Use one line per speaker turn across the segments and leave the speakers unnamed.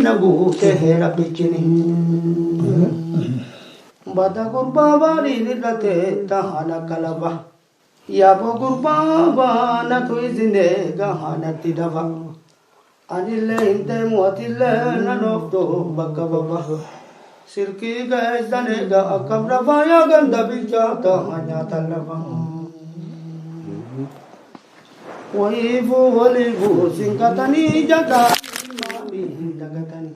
nagu tehera bichini bada gurba wali nirate tahana kalaba yabo gurba wana tuizine gahana tidava anile inte muatile nanofto bakababa sirki gaizane ga akabra vaya ganda bichata hanya talava waivu walivu singkatani jaga mami jagatani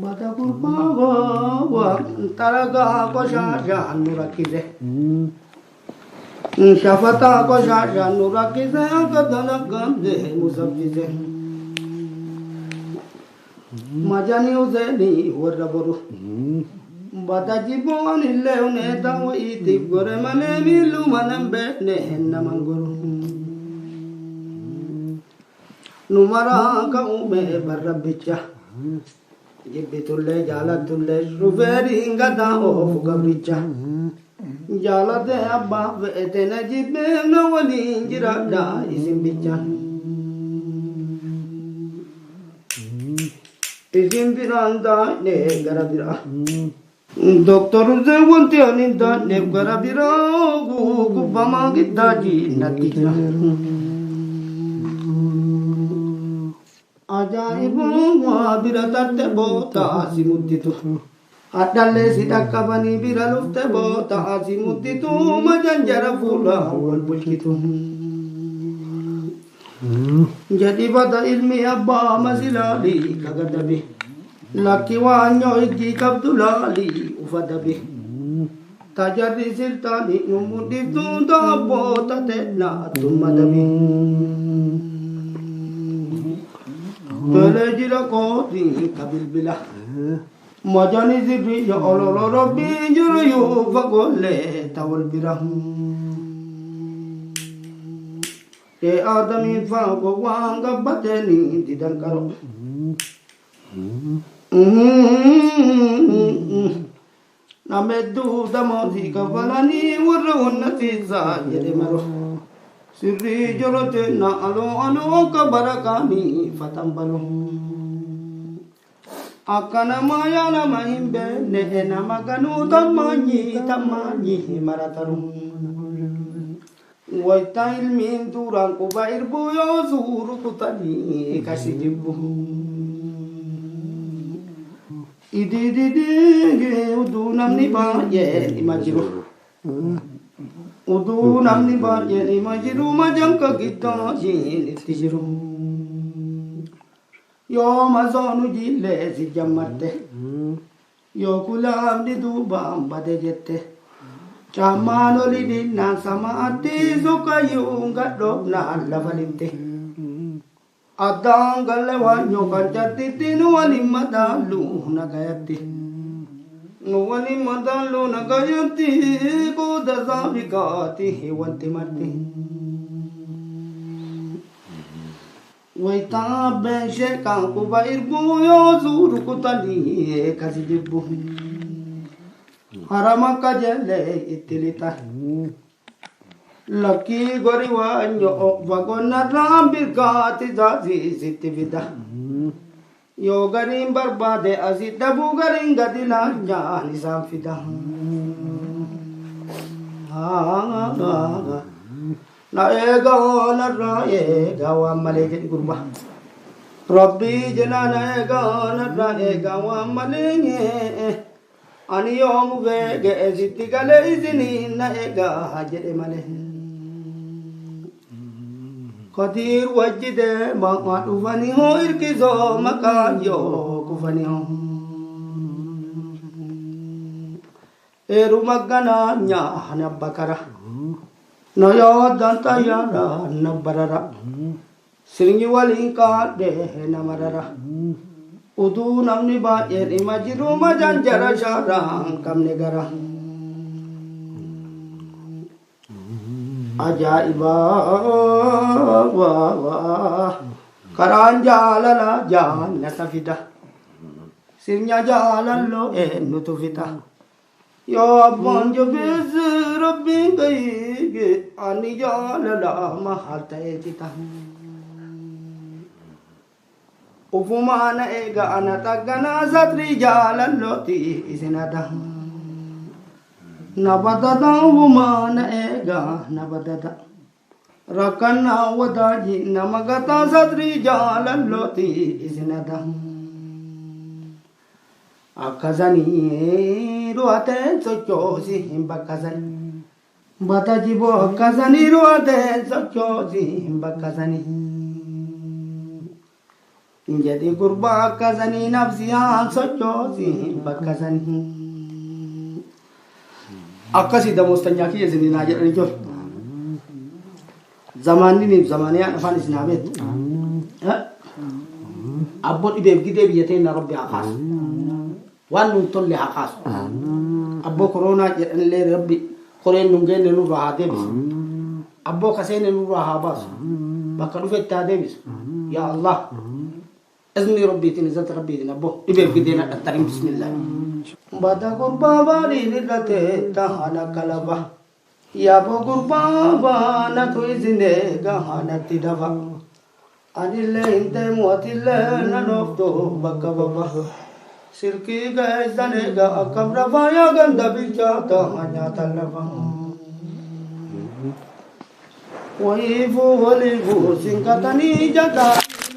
bada kurba wa taraga ko shaja nurakize shafata ko shaja nurakize kadana gamze musabbize majani uzeni waraburu bada jibon illewne tawo iti gore mane milu manambe ne namanguru numara ka ume barabbicha jibbitulle jalatulle ruveri ngada of gabricha jalate abba vetena jibbe no wali jirada isimbicha isimbiranda ne garabira Doktor Zewanti aninda nebgara biragu kubama gidaji natija ajaibu wa biratate bota simutitu adalle sidakabani biralufte bota simutitu majanjara fula wal bulkitu jadi pada ilmi abba masilali kagadabi laki wanyo iki kabdulali ufadabi tajari sirtani numuditu dabo tatena tumadabi pelejira koti kabilbila majani zibi ya ololo rabbi juru fagole tawal birah te adami fago wanga bateni didankaro namedu damozi kavalani warunati zajere maro sirri jolote na alo alo kabarakani fatambalo akana maya na mahimbe ne na maganu tamanyi marataru waita ilmin turang kubair buyo zuru kutani kasijibu idididege udu namni baye imajiru udu namni baye imajiru majangka kita jin tijiru yo mazonu jille si jammarte yo kulam di dubam bade jette chamanoli dinna sama ati zukayu ngadok na lavalinte Adangale wanyo kanjati tinu wali madalu nagayati nuwali madalu nagayati kuda zabigati hiwanti marti waita beshe kanku bairbu yo zuru kutali kasijibu harama kajele itilita Laki gori wanyo vagona rambir gati zazi sitivida yo garim barbade azita bugaring gadila jani samfida na ega wa malejit gurba Rabbi jana na ega wa malenge ani yom vege eziti gale izini na ega hajere malenge Qadir wajide maqad ufani ho irkizo makan yo kufani ho Eru magana nya hanabakara Noyo danta yara nabarara Siringi walinka de namarara Udu namni ba eri majiru majanjara sharang kam negara Ajaiba karan jalala janna tafida sirnya jalan lo nutufita yo bonjo bez rabbi gai ani jalala mahata kita ufumaan eega ana tagganaa satrii jaalallootii isinada nabadada ufumaan eega nabadada rakkannaa wadaaji nama gataa satrii jaalallootii isinada akkasanii ru'ateen sochoosi hin bakkasanii bata jiboo akkasanii ru'ateen sochoosi hin bakkasanii jadi gurbaa akkasanii nafsiyaan sochoosi hin bakkasanii akkasii damoostanyaa kiyya isinii jedhanii jiru zamaaniniif zamaaniyaan afaan isin haa beektu abboo dhibeef gidee biyya ta'e na rabbi haa kaasu waan nun tolle haa kaasu abboo koronaa jedhanillee rabbi koreen nun geenne nurraa haa deebisu abboo kaseene nurraa haa baasu bakka dhufetti haa deebisu yaa Allah izni rabbiitiin izzati rabbiitiin abboo dhibeef gidee na dhattarin bismillah bata gurbaa baadhiin irratti tahana kalaba yaaboo gurbaa baanatu isinee gahanatti dafa anillee hin deemu atillee nan ooftu bakka baba sirkii geessan eega akkam rafaa yaa ganda bilchaata nyaata lafa waliifuu sinkatanii jataa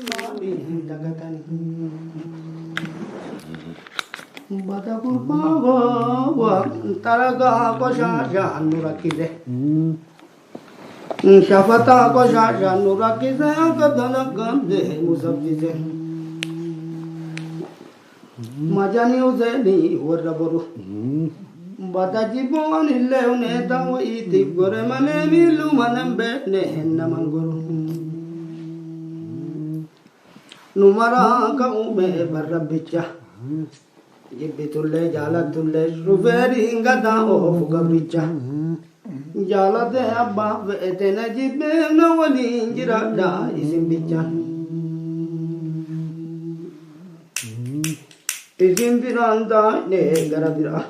maanii dagatanii bata gurbaa taragaa koshaashaan nu rakkise shafataa koshaashaan nu rakkise akka dalaggamte musaffise majanii useenii warra boru bata jiboon illee uneeta wayiitiif gore malee miillu manan beekne naman goru nu maraa ka'uume barrabbicha jibbitullee jaalatullee shufeeriin gadaa oofu gabricha jaalate abbaa fe'ete na jibbeef na waliin jiraadha isin bicha isin biraan taa'ne gara biraa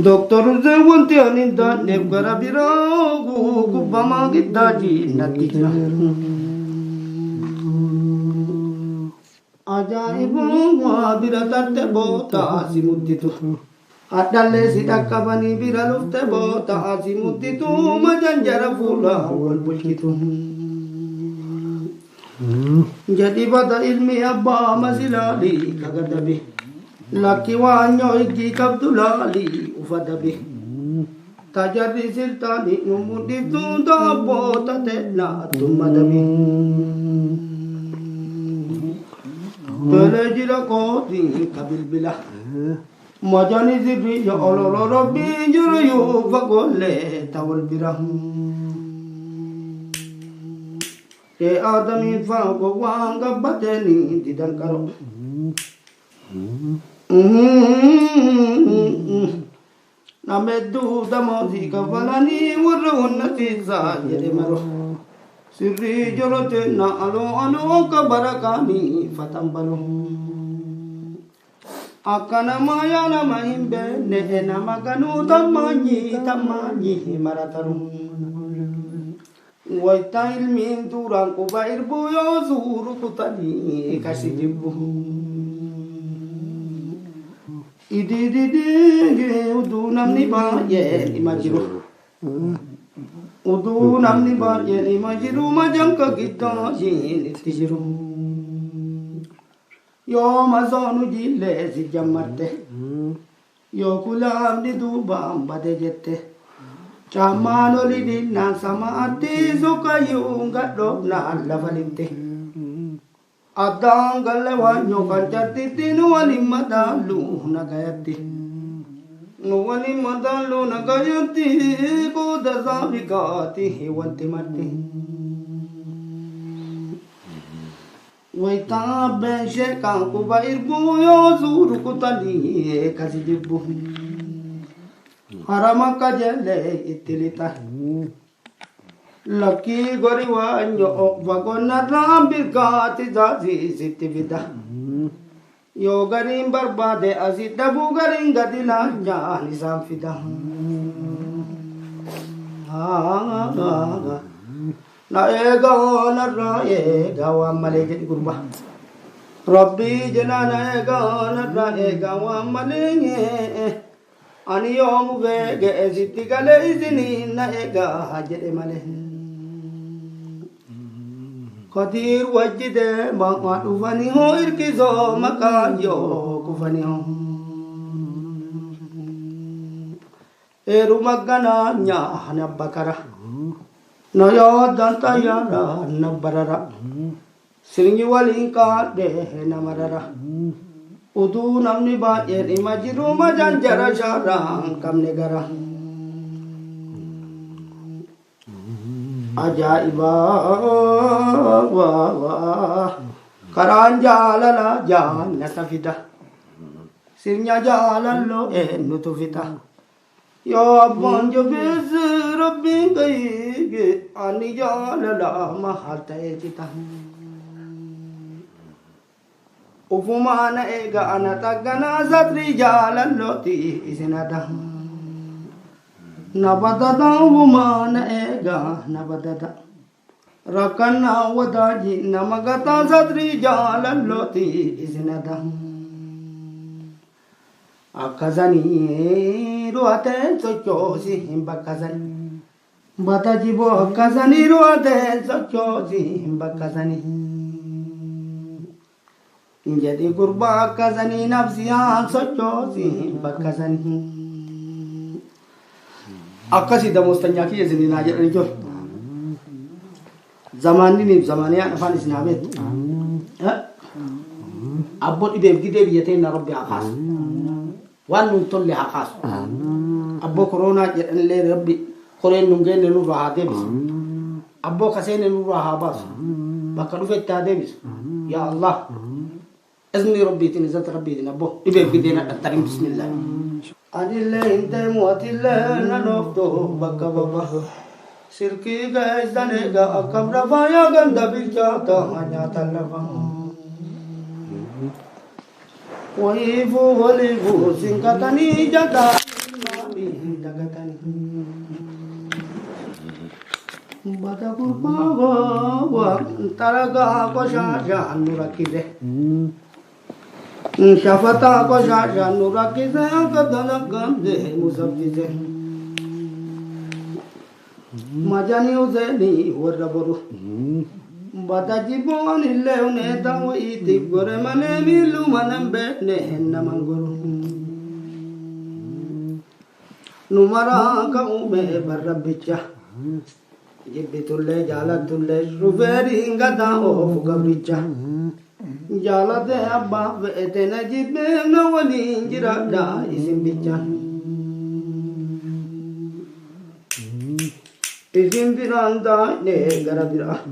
doktoruse wanti ani hin taa'neef gara biraa gubbamaa giddaaji natti jira ajaa'iboo waa bira tarte bootaa si mudditu addallee si dhaqqabanii bira lufte bootaa si mudditu majanjara fuula wal bulchitu jadi bata ilmi abbaa masilaalii kagadabe lakki waanyoo iggii qabdu laalii ufadabe tajarri siltaanii nu muddiftuu taabboota teennaa tummadame Pelejila koti kabilbila majani zibri ya ololo robbi juru yu fagole tawal birah te adami fa go wanga bateni didankaro namedu damozi kavalani warunati za yede maro sirri jolote na alo kabarakani fatambalo akana maya na mahimbe ne na maganu tamanyi marataru waita ilmin turang kubair buyo zuru kutani kasih jibu idi udu namni ba ye imajiru udu namni baye ni majiru majangka kita jin tijiru yo mazonu jille si jammarte yo kulam di duba ambade jette chamano lidina sama ati sukayu ngaddo na lavalinte adang galewanyo kancati tinu walimadalu nagayati Nuwani madalu nagayati ko dasabikati wanti mati waita beshe kanku bair buyo suru kutali kasi jibu harama kajele itilita laki gori wanyo vagona rambir kati zazi sitivida yo garim barbade azid dabu garim gadilanya nizam fida na ega na ra ega wa male jadi kurba Rabbi jenana ega nadra ega wa malinge ani yomu vege eziti gale izini na ega hajede male Qadir wajide ma ufani ho irkizo makan yo kufani ho Eru magana nya nabakara no yo danta yara nabarara Siringi walingka deh namarara Udu namni ba yer imajiru majan jara syarang kam negara Ajaiba wa karan jalala jan natafida Sirnya jalan lo nutufita Ya banjo bez rabbi gaige ani jalala mahal cita Ufumana ega anatagana zatri jalan loti isinada Nabadada ufumana ega nabadada Rakana wadaji namagata zatri jalan loti isinada Akazani ruate sochosi himbakazani Batajibo akazani ruate sochosi himbakazani Jadi kurba kazani nafsiyan sochosi bakazani Akasi da mustanyaki yazini najar nijo Zaman ini zamannya afan isnabet Abot ibe gide biyate na rabbi akas Wan nuntol li akas Abbo corona le rabbi koren nungen lu rahade bis Abbo kasene lu rahabas Bakalu fetta debis Ya Allah أزمي ربي تنزلت ربي تنبه إبى بدينا التريم بسم الله أدلة أنت مواتلة ننوفتو بكا بابا سيركي جايز دنيجا أكبر فايا غندا بيجاتا هنيا تلفا ويفو وليفو سينكتاني جاتا مامي دغتاني بدا بابا ترغا كوشا نوركيده Syafata ko syasya nurakise kadana gande musabjise Majani uzeni waraboru Bataji bon ille une tawo iti gore mane milu manembe ne namanguru Numara ka ume barrabicha Jibbitulle jalatulle ruferi ngada of gabricha Jalate abba vete na jibbe na wali jirada isim bicha Isim biranda ne garabira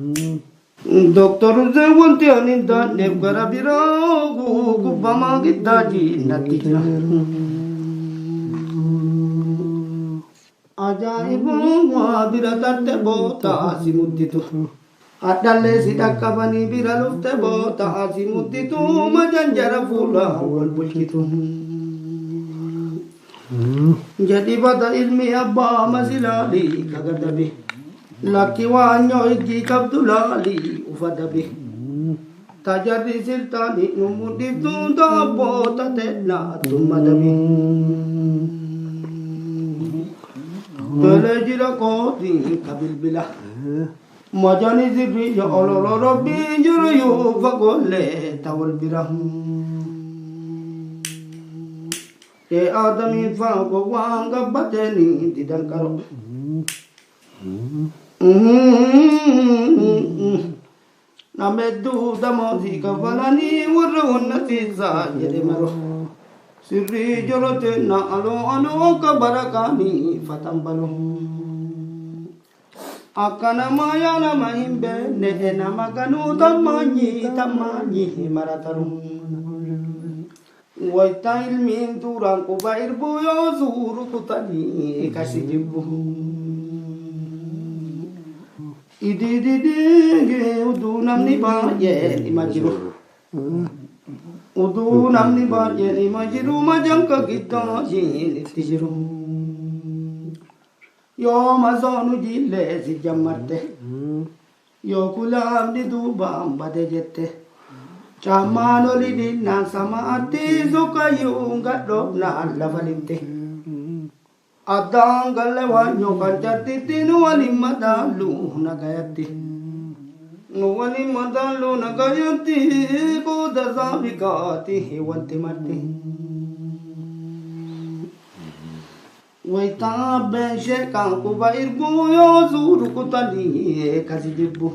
Doktor zewante aninda ne garabira gu bama gita ji natija Ajaibu wa biratatte bota simutitu Adalle sidakabani biralufte bota azimutitu majanjara fula wal bulkitu Jadi pada ilmi abba masilali kagadabi Laki wanyo iki kabdulali ufadabi Tajari siltani numuditu da bota tena tumadabi Bele jira kodi kabil bilah Majani zibri ya Allah Rabbi juru yu fagole tawal birah Ye adami fago wanga bateni tidak karo Namedu damozi kavalani warun natiza yede maro Sirri jorote na alo kabarakani fatambalo Akana maya na mahimbe ne na maganu tamanyi maratarum Waita ilmin turang ko bair buyo zuru kutani kasijibu Idi udu namni ba ye imajiru Udu namni ba ye imajiru majang kagita jin tijiru Yo mazonu jille si jammarte Yo kulam di dubam bade jette Chamanoli dinna samatti sukayunga dobna lavalinte. Adangale wanyo kanchati nuwali madalu nagayati. Nuwali madalu nagayati kuda zabikati hewanti mati. Waita beshe kanku bairgu yo zuru kutani kazidibu.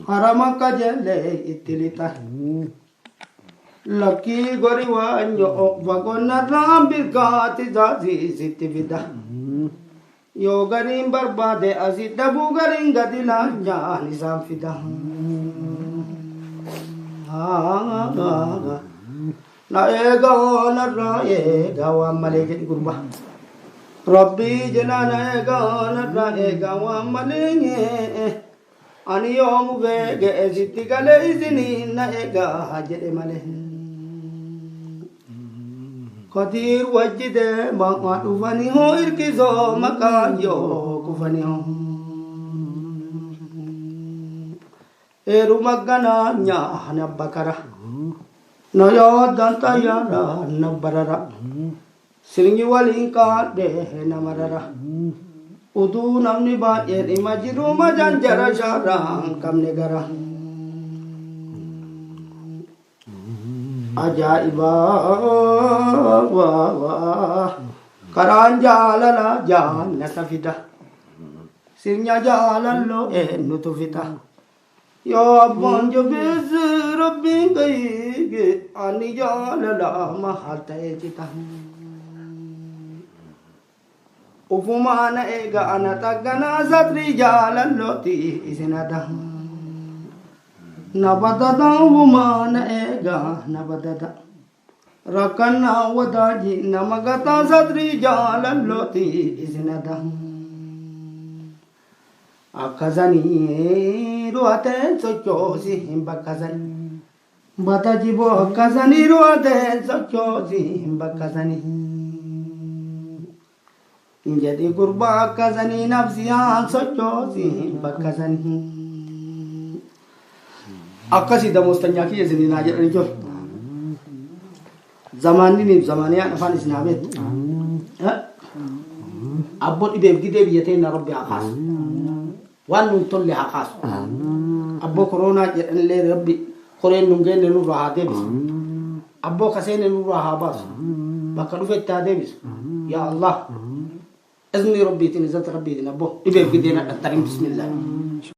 Haramaka jale itilita. Laki gori wanyo vagona rambir gati zazi sitivida. Yo garim barbade azitabu garim gadila jani samfida. Na ega na ra ega wa maleke gurba. Rabbi jana na ega na ra ega wa malenge. Ani yomu vege eziti gale izini na ega hajede male. Kadir wajide mama ufani ho irkizo makayo kufani ho. Eru magana nya nabakara. Noyo danta yara nabarara. Siringi walinka de namarara. Udu namni ba yeri majiru majanjara sharang kam negara. Ajaiba karan jalala jana safida. Sirnya jalan lo nutufita. Yo bonjo bez rabbi gaige ani jalala mahal cita. Ufumana ega anatagana satri jalan loti isinada. Nabadada ufumana ega nabadada. Rakana wadaji namagata satri jalan loti isinada. Akazani ruate sochosi himbakazani. Batajibo akazani ruate sochosi himbakazani. Jadi kurba kazani nafsiyan sochosi bakazani. Akkasi da mustanya ki yazini na jedhani jol. Zamani ni zamani ya afan isnabet. Abbo ibe gide biyate na rabbi akas. Wan nun tolli akas. Abbo corona jedhani le rabbi koren nungen nu rahade bis. Abbo kasene nu rahabas. Bakka dufetta debis. Ya Allah. أزني ربي تنزلت ربي تنبه إبى بدينا التريم بسم الله.